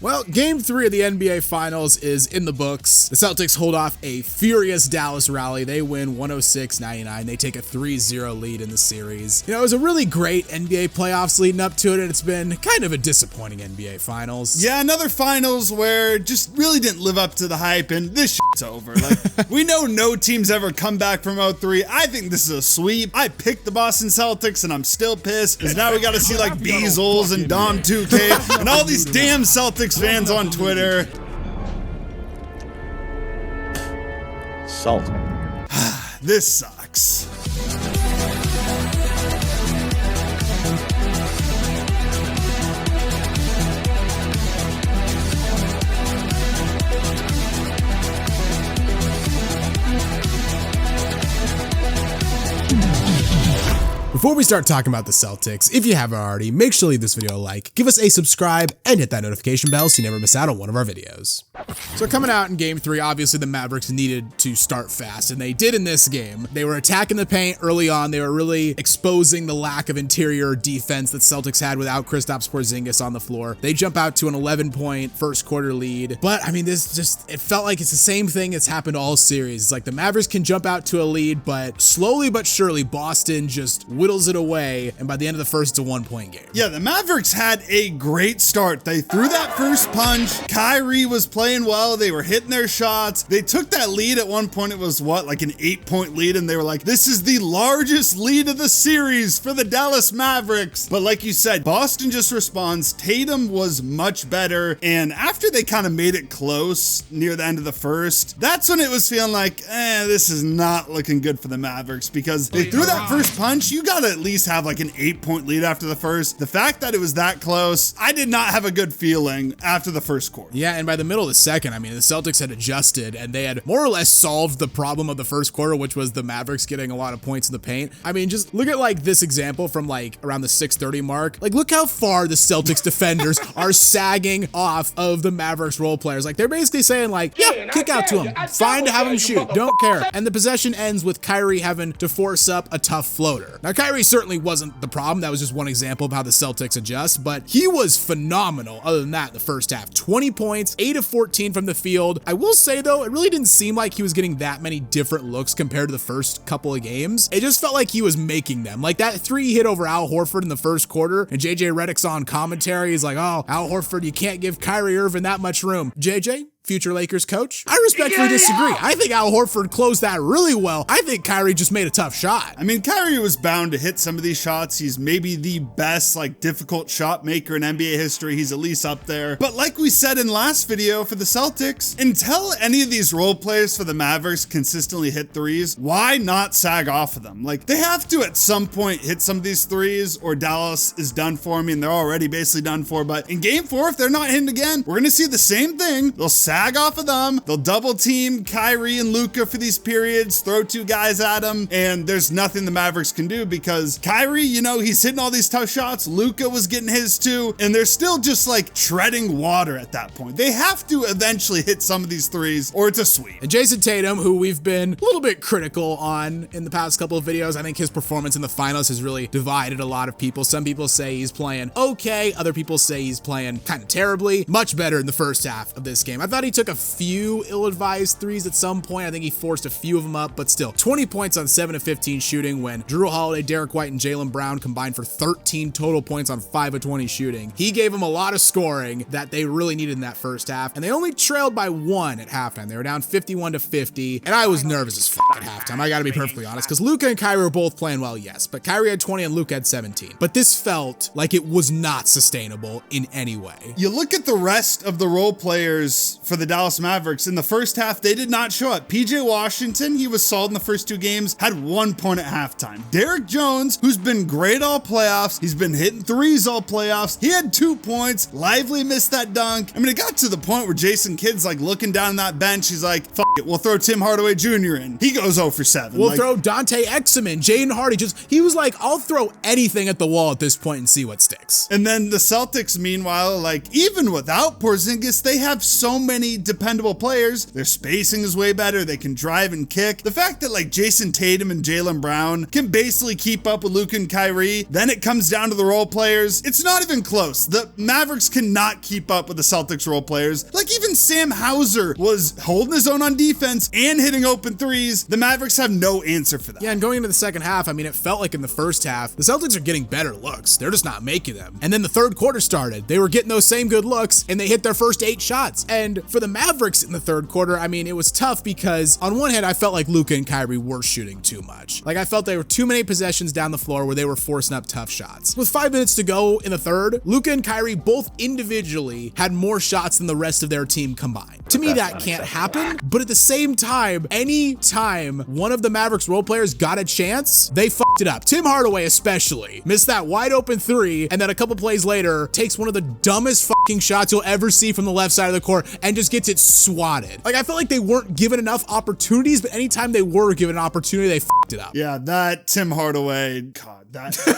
Well, game 3 of the NBA Finals is in the books. The Celtics hold off a furious Dallas rally. They win 106-99. They take a 3-0 lead in the series. You know, it was a really great NBA playoffs leading up to it, and it's been kind of a disappointing NBA Finals. Yeah, another Finals where just really didn't live up to the hype, and this shit's over. Like, we know no team's ever come back from 0-3. I think this is a sweep. I picked the Boston Celtics, and I'm still pissed, because now we got to see, like, Beazles and Dom 2K and all these damn Celtics fans on Twitter. Salt. This sucks. Before we start talking about the Celtics, if you haven't already, make sure to leave this video a like, give us a subscribe, and hit that notification bell so you never miss out on one of our videos. So coming out in game 3, obviously the Mavericks needed to start fast, and they did in this game. They were attacking the paint early on. They were really exposing the lack of interior defense that Celtics had without Kristaps Porzingis on the floor. They jump out to an 11-point first quarter lead. But I mean, it felt like it's the same thing that's happened all series. It's like the Mavericks can jump out to a lead, but slowly but surely Boston just whittles it away, and by the end of the first, it's a 1-point game. Yeah, the Mavericks had a great start. They threw that first punch. Kyrie was playing well. They were hitting their shots. They took that lead at one point. It was what, like an 8-point lead, and they were like, this is the largest lead of the series for the Dallas Mavericks. But like you said, Boston just responds. Tatum was much better, and after they kind of made it close near the end of the first, that's when it was feeling like, this is not looking good for the Mavericks, because they threw that first punch. You got to at least have like an 8-point lead after the first. The fact that it was that close, I did not have a good feeling after the first quarter. Yeah, and by the middle of the second, I mean, the Celtics had adjusted and they had more or less solved the problem of the first quarter, which was the Mavericks getting a lot of points in the paint. I mean, just look at like this example from like around the 6:30 mark. Like, look how far the Celtics defenders are sagging off of the Mavericks role players. Like, they're basically saying like, yeah, kick out to him. Fine to have him shoot. Don't care. And the possession ends with Kyrie having to force up a tough floater. Now, Kyrie certainly wasn't the problem. That was just one example of how the Celtics adjust, but he was phenomenal other than that in the first half. 20 points, 8 of 14 from the field. I will say though, it really didn't seem like he was getting that many different looks compared to the first couple of games. It just felt like he was making them. Like that 3 hit over Al Horford in the first quarter, and JJ Redick's on commentary. He's like, oh, Al Horford, you can't give Kyrie Irving that much room. JJ? Future Lakers coach? I respectfully disagree. I think Al Horford closed that really well. I think Kyrie just made a tough shot. I mean, Kyrie was bound to hit some of these shots. He's maybe the best, like, difficult shot maker in NBA history. He's at least up there. But like we said in last video for the Celtics, until any of these role players for the Mavericks consistently hit threes, why not sag off of them? Like, they have to at some point hit some of these threes or Dallas is done for. I mean, they're already basically done for. But in game 4, if they're not hitting again, we're going to see the same thing. They'll sag off of them. They'll double team Kyrie and Luka for these periods, throw 2 guys at them, and there's nothing the Mavericks can do because Kyrie, you know, he's hitting all these tough shots. Luka was getting his too, and they're still just like treading water at that point. They have to eventually hit some of these threes or it's a sweep. And Jason Tatum, who we've been a little bit critical on in the past couple of videos, I think his performance in the finals has really divided a lot of people. Some people say he's playing okay. Other people say he's playing kind of terribly. Much better in the first half of this game. I thought he took a few ill-advised threes at some point. I think he forced a few of them up, but still 20 points on 7 of 15 shooting when Drew Holiday, Derek White, and Jaylen Brown combined for 13 total points on 5 of 20 shooting. He gave them a lot of scoring that they really needed in that first half, and they only trailed by 1 at halftime. They were down 51-50, and I was nervous as at halftime. I gotta be perfectly honest, because Luka and Kyrie were both playing well, yes, but Kyrie had 20 and Luka had 17. But this felt like it was not sustainable in any way. You look at the rest of the role players for the Dallas Mavericks. In the first half, they did not show up. PJ Washington, he was solid in the first 2 games, had 1 point at halftime. Derek Jones, who's been great all playoffs, he's been hitting threes all playoffs, he had 2 points. Lively missed that dunk. I mean, it got to the point where Jason Kidd's like looking down that bench. He's like, fuck it, we'll throw Tim Hardaway Jr. in. He goes 0 for 7. We'll throw Dante Exum in. Jaden Hardy, he was like, I'll throw anything at the wall at this point and see what sticks. And then the Celtics, meanwhile, like, even without Porzingis, they have so many many dependable players. Their spacing is way better. They can drive and kick. The fact that like Jason Tatum and Jaylen Brown can basically keep up with Luka and Kyrie, then it comes down to the role players. It's not even close. The Mavericks cannot keep up with the Celtics role players. Like even Sam Hauser was holding his own on defense and hitting open threes. The Mavericks have no answer for that. Yeah, and going into the second half, I mean, it felt like in the first half, the Celtics are getting better looks. They're just not making them. And then the third quarter started. They were getting those same good looks, and they hit their first 8 shots. And for the Mavericks in the third quarter, I mean, it was tough because on one hand, I felt like Luka and Kyrie were shooting too much. Like I felt they were too many possessions down the floor where they were forcing up tough shots. With 5 minutes to go in the third, Luka and Kyrie both individually had more shots than the rest of their team combined. To me, that can't happen. But at the same time, any time one of the Mavericks role players got a chance, they fucked it up. Tim Hardaway especially missed that wide open 3, and then a couple plays later takes one of the dumbest fucking shots you'll ever see from the left side of the court and just gets it swatted. Like I felt like they weren't given enough opportunities, but anytime they were given an opportunity, they fucked it up. Yeah, that Tim Hardaway, God, that shit,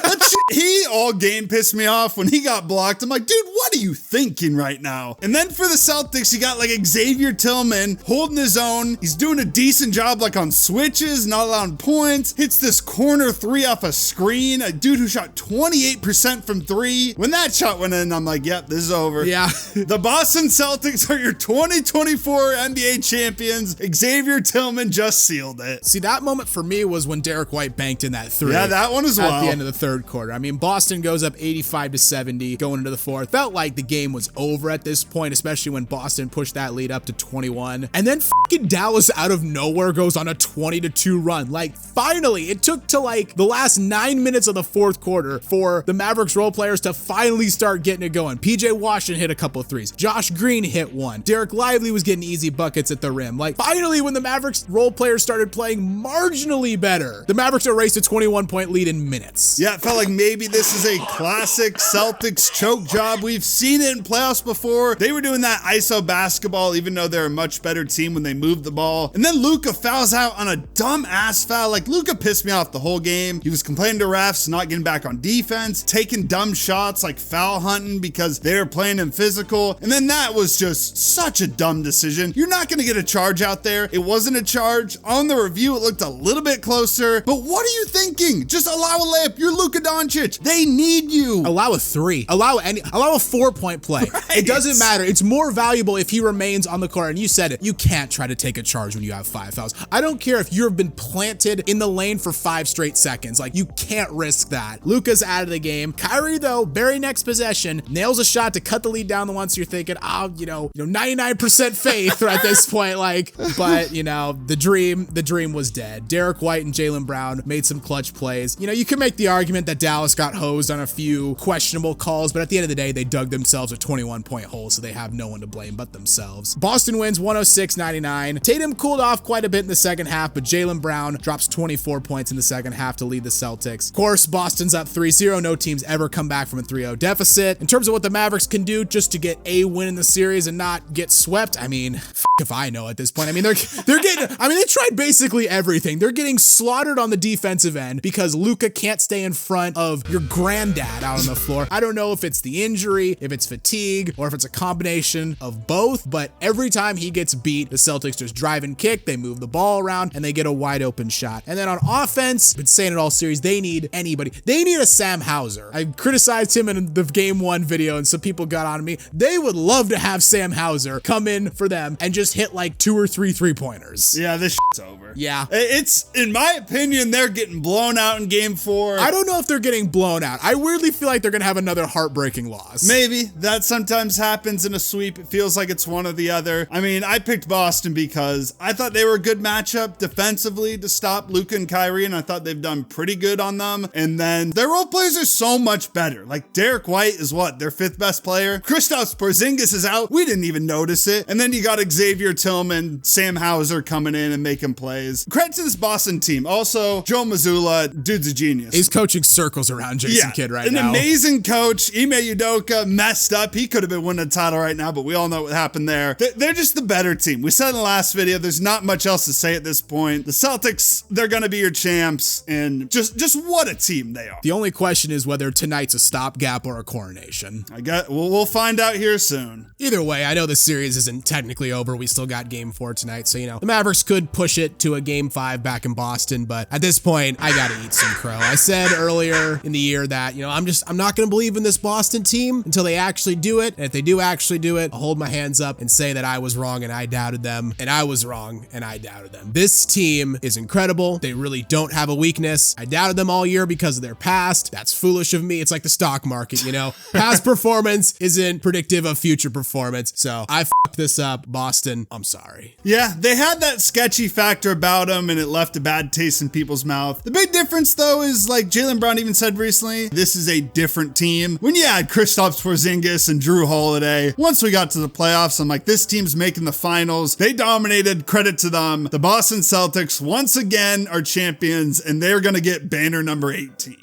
he all game pissed me off when he got blocked. I'm like, dude, what are you thinking right now? And then for the Celtics, you got like Xavier Tillman holding his own. He's doing a decent job like on switches, not allowing points. Hits this corner 3 off a screen. A dude who shot 28% from 3. When that shot went in, I'm like, yep, this is over. Yeah. The Boston Celtics are your 2024 NBA champions. Xavier Tillman just sealed it. See, that moment for me was when Derek White banked in that 3. Yeah, that one as well. At the end of the third quarter. I mean, Boston goes up 85-70 going into the fourth. Felt like the game was over at this point, especially when Boston pushed that lead up to 21. And then fucking Dallas out of nowhere goes on a 20-2 run. Like, finally, it took to like the last 9 minutes of the fourth quarter for the Mavericks role players to finally start getting it going. PJ Washington hit a couple of threes. Josh Green hit one. Derek Lively was getting easy buckets at the rim. Like, finally, when the Mavericks role players started playing marginally better, the Mavericks erased a 21-point lead in minutes. Yeah, it felt like maybe this is a classic Celtics choke job. We've seen it in playoffs before. They were doing that ISO basketball, even though they're a much better team when they moved the ball. And then Luka fouls out on a dumb ass foul. Like, Luka pissed me off the whole game. He was complaining to refs, not getting back on defense, taking dumb shots like foul hunting because they were playing him physical. And then that was just such a dumb decision. You're not going to get a charge out there. It wasn't a charge. On the review, it looked a little bit closer. But what are you thinking? Just allow a layup. You're Luka Doncic. They need you. Allow a 3. Allow a 4-point play. Right. It doesn't matter. It's more valuable if he remains on the court. And you said it. You can't try to take a charge when you have 5 fouls. I don't care if you've been planted in the lane for 5 straight seconds. Like, you can't risk that. Luka's out of the game. Kyrie, though, very next possession, nails a shot to cut the lead down the once you're thinking, 99% faith at this point. Like, but, the dream was dead. Derek White and Jaylen Brown made some clutch plays. You can make the argument that Dallas got hosed on a few questionable calls, but at the end of the day, they dug themselves a 21-point hole, so they have no one to blame but themselves. Boston wins 106-99. Tatum cooled off quite a bit in the second half, but Jaylen Brown drops 24 points in the second half to lead the Celtics. Of course, Boston's up 3-0. No team's ever come back from a 3-0 deficit. In terms of what the Mavericks can do just to get a win in the series and not get swept, I mean, if I know at this point. I mean, they're getting, they tried basically everything. They're getting slaughtered on the defensive end because Luka can't stay in front of your granddad out on the floor. I don't know if it's the injury, if it's fatigue, or if it's a combination of both, but every time he gets beat, the Celtics just drive and kick, they move the ball around, and they get a wide open shot. And then on offense, I've been saying it all series, they need anybody. They need a Sam Hauser. I criticized him in the game 1 video, and some people got on me. They would love to have Sam Hauser come in for them and just hit like 2 or 3 3-pointers. Yeah, this shit's over. Yeah. It's, in my opinion, they're getting blown out in game 4. I don't know if they're getting blown out. I weirdly feel like they're going to have another heartbreaking loss. Maybe. That sometimes happens in a sweep. It feels like it's one or the other. I mean, I picked Boston because I thought they were a good matchup defensively to stop Luka and Kyrie, and I thought they've done pretty good on them. And then their role players are so much better. Like, Derek White is their 5th best player. Kristaps Porzingis is out. We didn't even notice it. And then you got Xavier Tillman, Sam Hauser coming in and making plays. plays. Credit to this Boston team. Also, Joe Mazzulla, dude's a genius. He's coaching circles around Jason Kidd right now. An amazing coach. Ime Udoka messed up. He could have been winning a title right now, but we all know what happened there. They're just the better team. We said in the last video, there's not much else to say at this point. The Celtics, they're going to be your champs, and just what a team they are. The only question is whether tonight's a stopgap or a coronation. We'll find out here soon. Either way, I know the series isn't technically over. We still got game 4 tonight, so the Mavericks could push it to a game 5 back in Boston, but at this point, I gotta eat some crow. I said earlier in the year that, I'm not gonna believe in this Boston team until they actually do it, and if they do actually do it, I'll hold my hands up and say that I was wrong and I doubted them, and I was wrong and I doubted them. This team is incredible. They really don't have a weakness. I doubted them all year because of their past. That's foolish of me. It's like the stock market, Past performance isn't predictive of future performance, so I fucked this up. Boston, I'm sorry. Yeah, they had that sketchy factor about them, and it left a bad taste in people's mouth. The big difference, though, is like Jaylen Brown even said recently, this is a different team. When you had Kristaps Porzingis and Drew Holiday, once we got to the playoffs, I'm like, this team's making the finals. They dominated. Credit to them. The Boston Celtics, once again, are champions, and they're going to get banner number 18.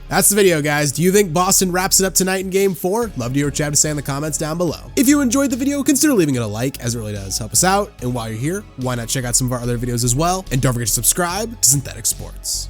That's the video, guys. Do you think Boston wraps it up tonight in game 4? Love to hear what you have to say in the comments down below. If you enjoyed the video, consider leaving it a like, as it really does help us out. And while you're here, why not check out some of our other videos as well? And don't forget to subscribe to Synthetic Sports.